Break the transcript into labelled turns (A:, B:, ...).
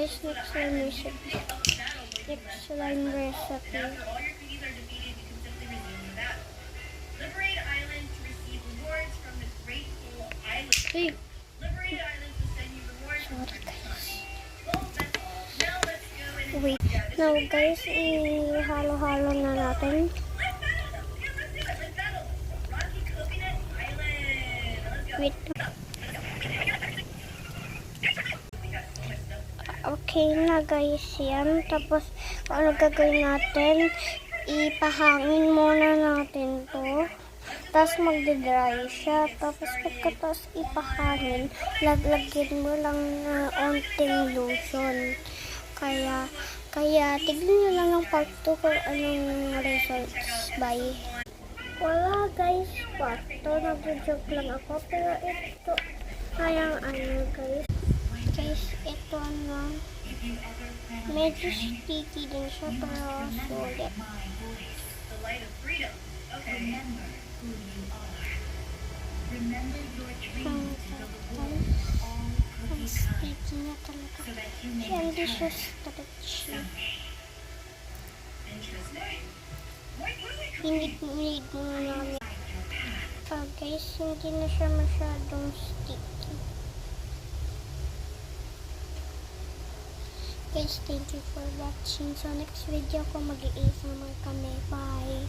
A: guys, next slime recipe. Next slime recipe.
B: Liberate Island to receive rewards from the Grateful Island.
A: Hey.
B: Liberate Island will send you rewards from
A: Sorry guys.
B: Now let's go and
A: Wait. Now guys, ihalo-halo na natin.
B: Rocky Coconut Island. Let's go.
A: Wait. Okay na guys yan. Tapos, ano gagawin natin? Ipahangin muna natin to. Tapos magdadry siya. Tapos pagkatapos ipahangin, lagyan mo lang na onting lotion. Kaya tignan nyo lang ng part 2 kung anong results. Bye. Wala guys, part 2. Nag-joke lang ako. Pero ito, kayang ano guys. Guys, ito na. Medyo sticky din siya pero sulit.
B: The light of freedom. Okay. Remember who you are. Remember your dreams.
A: Ang sticky niya talaga. Hindi siya stretchy. Hinid mo namin. Guys, hindi na siya masyadong sticky. Guys, thank you for watching. So, next video ko mag-i-isa naman kami. Bye!